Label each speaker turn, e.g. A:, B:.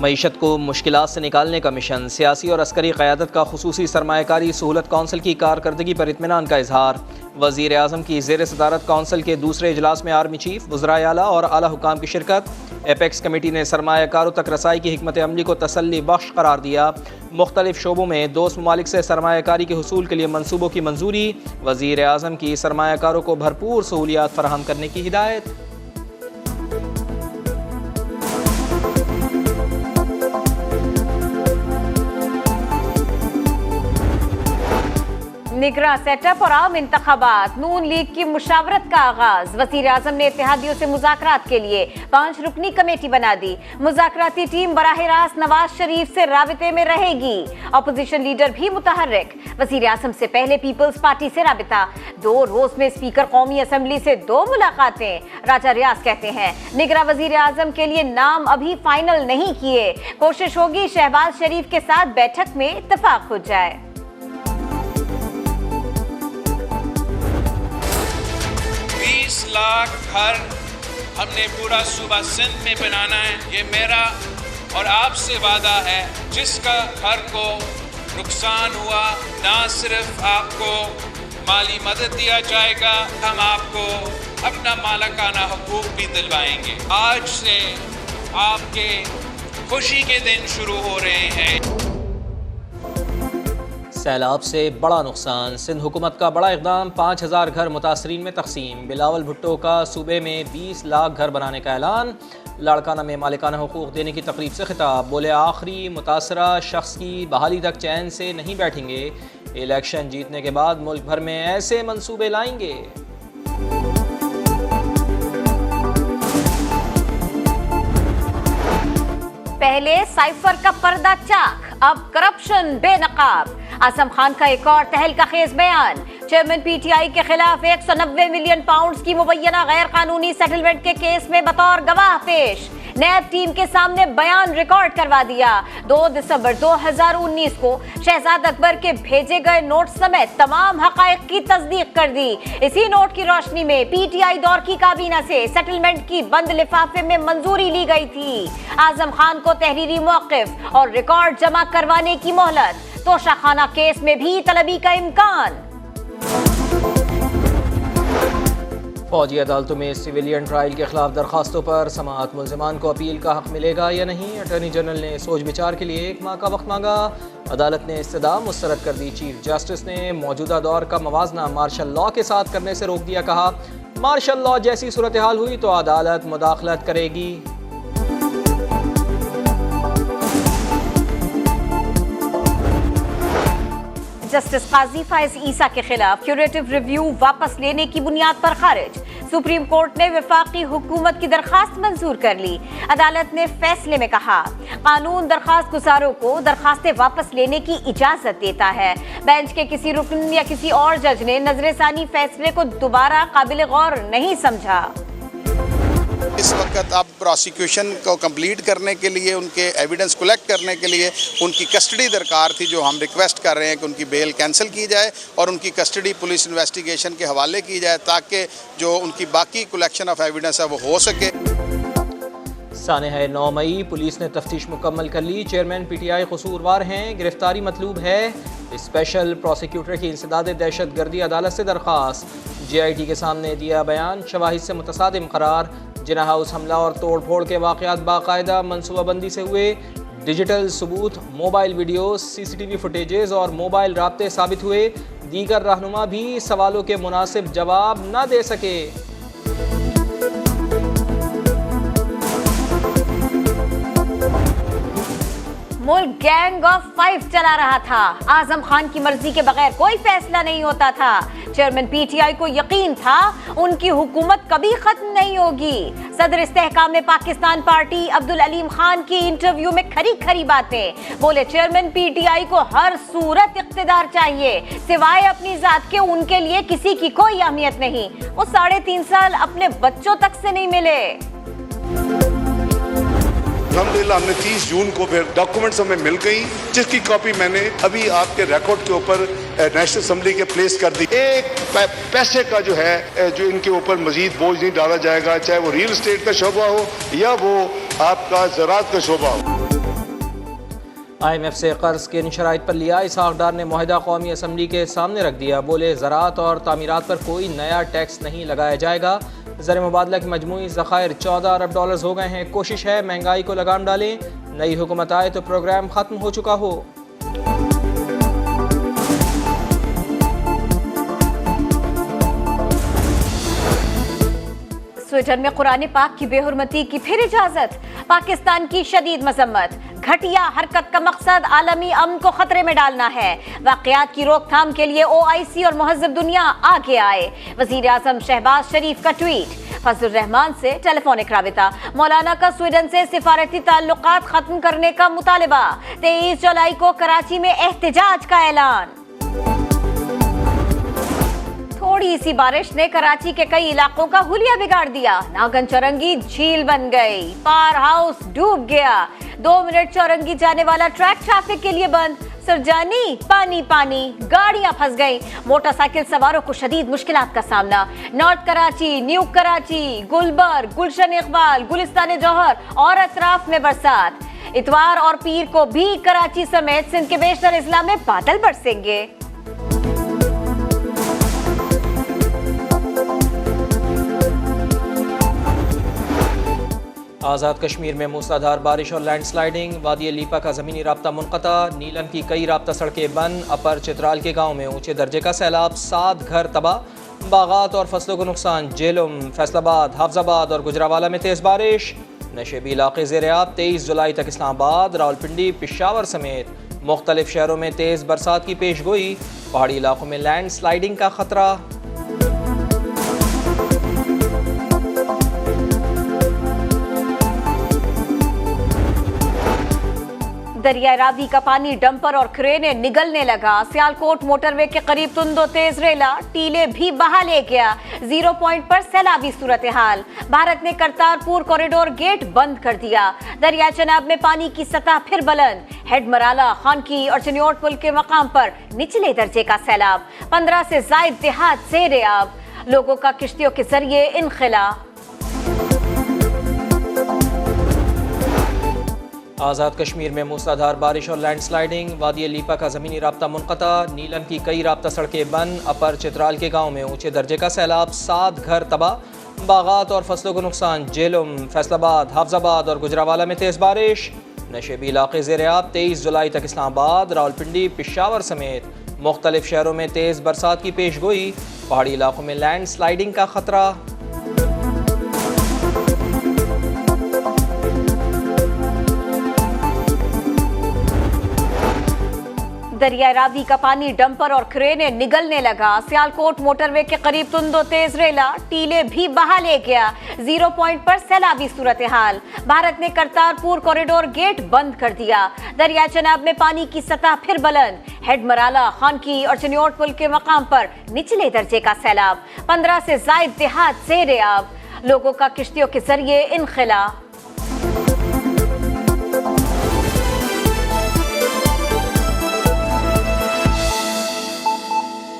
A: मईशत को मुश्किलात से निकालने का मिशन, सियासी और अस्करी क़यादत का खुसूसी सरमायाकारी सहूलत कौंसिल की कारकर्दगी पर इत्मीनान का इजहार। वज़ीर आज़म की ज़ेर सदारत कौंसिल के दूसरे इजलास में आर्मी चीफ, वज़राए आला और आला हुकाम की शिरकत। एपेक्स कमेटी ने सरमायाकारों तक रसाई की हिकमत अमली को तसल्ली बख्श करार दिया। मुख्तलिफ शोबों में दोस्त ममालिक से सरमायाकारी के हुसूल के लिए मनसूबों की मंजूरी। वज़ीर आज़म की सरमायाकारों को भरपूर सहूलियात फराहम करने की हिदायत।
B: निगरां सेटअप और आम इंतखाबात, नून लीग की मुशावरत का आगाज। वज़ीर आज़म ने इत्तेहादियों से मुज़ाकरात के लिए 5 रुकनी कमेटी बना दी। मुज़ाकराती टीम बराह रास्त नवाज शरीफ से राबिते में रहेगी। अपोजिशन लीडर भी मुतहर्रिक। वज़ीर आज़म से पहले पीपल्स पार्टी से राबिता। 2 रोज में स्पीकर कौमी असम्बली से 2 मुलाकातें। राजा रियाज कहते हैं निगरां वज़ीर आज़म के लिए नाम अभी फाइनल नहीं किए, कोशिश होगी शहबाज शरीफ के साथ बैठक में इत्तफाक हो जाए।
C: 20 लाख घर हमने पूरा सूबा सिंध में बनाना है। ये मेरा और आपसे वादा है, जिसका घर को नुकसान हुआ ना सिर्फ आपको माली मदद दिया जाएगा, हम आपको अपना मालिकाना हुकूक भी दिलवाएंगे। आज से आपके खुशी के दिन शुरू हो रहे हैं।
A: सैलाब से बड़ा नुकसान, सिंध हुकूमत का बड़ा इक़दाम, 5000 घर मुतासरीन में तकसीम। बिलावल भुट्टो का सूबे में 20 लाख घर बनाने का ऐलान। लाड़काना में मालिकाना हुकूक देने की तकरीब से खिताब, बोले आखिरी मुतासरा शख्स की बहाली तक चैन से नहीं बैठेंगे। इलेक्शन जीतने के बाद मुल्क भर में ऐसे मंसूबे लाएंगे।
B: पहले साइफर का पर्दा चाक, अब करप्शन बेनकाब। आजम खान का एक और तहलका खेज बयान। चेयरमैन पीटीआई के खिलाफ 190 मिलियन पाउंड की मुबैना गैर कानूनी सेटलमेंट के केस में बतौर गवाह पेश। नैब टीम के सामने बयान रिकॉर्ड करवा दिया। 2 दिसंबर 2019 को शहजाद अकबर के भेजे गए नोट समेत तमाम हकायक की तस्दीक कर दी। इसी नोट की रोशनी में पीटीआई दौर की काबीना से सेटलमेंट की बंद लिफाफे में मंजूरी ली गई थी। आजम खान को तहरीरी मौक़िफ और रिकॉर्ड जमा करवाने की मोहलत। तोशाखाना केस में भी तलबी का इम्कान।
A: फौजी अदालतों में सिविलियन ट्रायल के खिलाफ दरखास्तों पर समाअत, मुल्ज़िमान को अपील का हक मिलेगा या नहीं। अटॉर्नी जनरल ने सोच विचार के लिए 1 माह का वक्त मांगा। अदालत ने इस्तदा मुस्तरद कर दी। चीफ जस्टिस ने मौजूदा दौर का मवाजना मार्शल लॉ के साथ करने से रोक दिया। कहा मार्शल लॉ जैसी सूरत हाल हुई तो अदालत मुदाखलत करेगी।
B: जस्टिस काजी फायज ईसा के खिलाफ क्यूरेटिव रिव्यू वापस लेने की बुनियाद पर खारिज। सुप्रीम कोर्ट ने वफाकी हुकूमत की दरखास्त मंजूर कर ली। अदालत ने फैसले में कहा कानून दरखास्त गुजारों को दरखास्तें वापस लेने की इजाजत देता है। बेंच के किसी रुकन या किसी और जज ने नजरसानी फैसले को दोबारा काबिल गौर नहीं समझा।
D: इस वक्त अब प्रोसिक्यूशन को कंप्लीट करने के लिए, उनके एविडेंस कलेक्ट करने के लिए उनकी कस्टडी दरकार थी, जो हम रिक्वेस्ट कर रहे हैं कि उनकी बेल कैंसिल की जाए और उनकी कस्टडी पुलिस इन्वेस्टिगेशन के हवाले की जाए, ताकि जो उनकी बाकी कलेक्शन ऑफ एविडेंस है वो हो सके।
A: सानह 9 मई पुलिस ने तफ्तीश मुकम्मल कर ली। चेयरमैन पीटीआई कसूरवार हैं, गिरफ्तारी मतलूब है। स्पेशल प्रोसिक्यूटर की इंसदाद दहशत गर्दी अदालत से दरख्वास्त। JIT के सामने दिया बयान, शवाहिद से मुतसादिम करार। जिना हाउस हमला और तोड़ फोड़ के वाक़यात बाकायदा मनसूबाबंदी से हुए। डिजिटल सबूत, मोबाइल वीडियो, CCTV फुटेजेस और मोबाइल राब्ते साबित हुए। दीगर रहनुमा भी सवालों के मुनासिब जवाब न दे सके।
B: मुल्क गैंग ऑफ 5 चला रहा था। आजम खान की मर्जी के बगैर कोई फैसला नहीं होता था। चेयरमैन पीटीआई को यकीन था उनकी हुकूमत कभी खत्म नहीं होगी। सदर इस्तेहकाम पाकिस्तान पार्टी अब्दुल अलीम खान की इंटरव्यू में खरी खरी बातें बोले। चेयरमैन पीटीआई को हर सूरत इख्तिदार चाहिए, सिवाय अपनी जात के उनके लिए किसी की कोई अहमियत नहीं। वो 3.5 साल अपने बच्चों तक से नहीं मिले।
E: अल्हम्दुलिल्लाह हमने 30 जून को फिर डॉक्यूमेंट्स हमें मिल गई, जिसकी कॉपी मैंने अभी आपके रिकॉर्ड के ऊपर नेशनल असेंबली के प्लेस कर दी। एक पैसे का जो है जो इनके ऊपर मजीद बोझ नहीं डाला जाएगा, चाहे वो रियल एस्टेट का शोबा हो या वो आपका ज़राअत का शोबा हो।
A: IMF से कर्ज के इन शराइत पर लिया। इसहाक डार ने मुआहिदा कौमी असम्बली के सामने रख दिया। बोले ज़राअत और तामीरात पर कोई नया टैक्स नहीं लगाया जाएगा। ज़र मुबादला के मजमूई ज़खायर 14 अरब डॉलर्स हो गए हैं। कोशिश है महंगाई को लगाम डालें। नई हुकूमत आए तो प्रोग्राम ख़त्म हो चुका हो।
B: स्वीडन में कुरान पाक की बेहुरमती की फिर इजाजत। पाकिस्तान की शदीद मजम्मत। घटिया हरकत का मकसद आलमी अमन को खतरे में डालना है। वाक़यात की रोकथाम के लिए OIC और मुहज़्ज़ब दुनिया आगे आए। वज़ीर आज़म शहबाज शरीफ का ट्वीट। फजलुर रहमान से टेलीफोनिक राबिता। मौलाना का स्वीडन से सिफारती ताल्लुकात खत्म करने का मुतालिबा। 23 जुलाई को कराची में एहतजाज का ऐलान। थोड़ी सी बारिश ने कराची के कई इलाकों का हुलिया बिगाड़ दिया। नागन चौरंगी झील बन गई। पावर हाउस डूब गया। 2 मिनट चौरंगी जाने वाला ट्रैक ट्रैफिक के लिए बंद। सरजानी पानी पानी, गाड़ियां फंस गईं। मोटरसाइकिल सवारों को शदीद मुश्किलात का सामना। नॉर्थ कराची, न्यू कराची, गुलबर्ग, गुलशन इकबाल, गुलिस्तान जौहर और अतराफ में बरसात। इतवार और पीर को भी कराची समेत सिंध के बेशतर अजला में बादल बरसेंगे।
A: आज़ाद कश्मीर में मूसलाधार बारिश और लैंडस्लाइडिंग। वादी लीपा का ज़मीनी राब्ता मुनक़ता। नीलम की कई राब्ता सड़कें बंद। अपर चित्राल के गाँव में ऊँचे दर्जे का सैलाब। 7 घर तबाह। बागात और फसलों को नुकसान। जेलम, फैसलाबाद, हाफजाबाद और गुजरावाला में तेज़ बारिश। नशेबी इलाके ज़ेर-ए-आब। 23 जुलाई तक इस्लामाबाद, रावलपिंडी, पेशावर समेत मुख्तलिफ शहरों में तेज़ बरसात की पेशगोई। पहाड़ी इलाकों में लैंडस्लाइडिंग का खतरा।
B: दरिया रावी का पानी डंपर और क्रेने निगलने लगा। सियालकोट मोटरवे के करीब तुंदो तेज रेला। टीले भी बहा ले गया। 0 पॉइंट पर सैलाबी सूरत हाल। भारत ने करतारपुर कॉरिडोर गेट बंद कर दिया। दरिया चनाब में पानी की सतह फिर बुलंद। हेड मराला, खानकी और चनियोट पुल के मकाम पर निचले दर्जे का सैलाब। 15 से जायद देहात ज़ेर-ए-आब। लोगों का किश्तियों के जरिए इनखला।
A: आज़ाद कश्मीर में मूसलाधार बारिश और लैंडस्लाइडिंग। वादी लीपा का ज़मीनी राब्ता मुनक़ता। नीलम की कई राब्ता सड़कें बंद। अपर चित्राल के गाँव में ऊँचे दर्जे का सैलाब। 7 घर तबाह। बागात और फसलों को नुकसान। जेलम, फैसलाबाद, हाफजाबाद और गुजरावाला में तेज़ बारिश। नशेबी इलाके ज़ेर-ए-आब। 23 जुलाई तक इस्लामाबाद, रावलपिंडी, पेशावर समेत मुख्तलिफ शहरों में तेज़ बरसात की पेशगोई। पहाड़ी इलाकों में लैंडस्लाइडिंग का खतरा।
B: दरिया रावी का पानी डंपर और क्रेने निगलने लगा। सियालकोट मोटरवे के करीब तुंदो तेज रेला। टीले भी बहा ले गया। 0 पॉइंट पर सैलाबी सूरत हाल। भारत ने करतारपुर कॉरिडोर गेट बंद कर दिया। दरिया चनाब में पानी की सतह फिर बुलंद। हेड मराला, खानकी और चनियोट पुल के मकाम पर निचले दर्जे का सैलाब। 15 से जायद देहात ज़ेर-ए-आब। लोगों का किश्तियों के जरिए इनखला।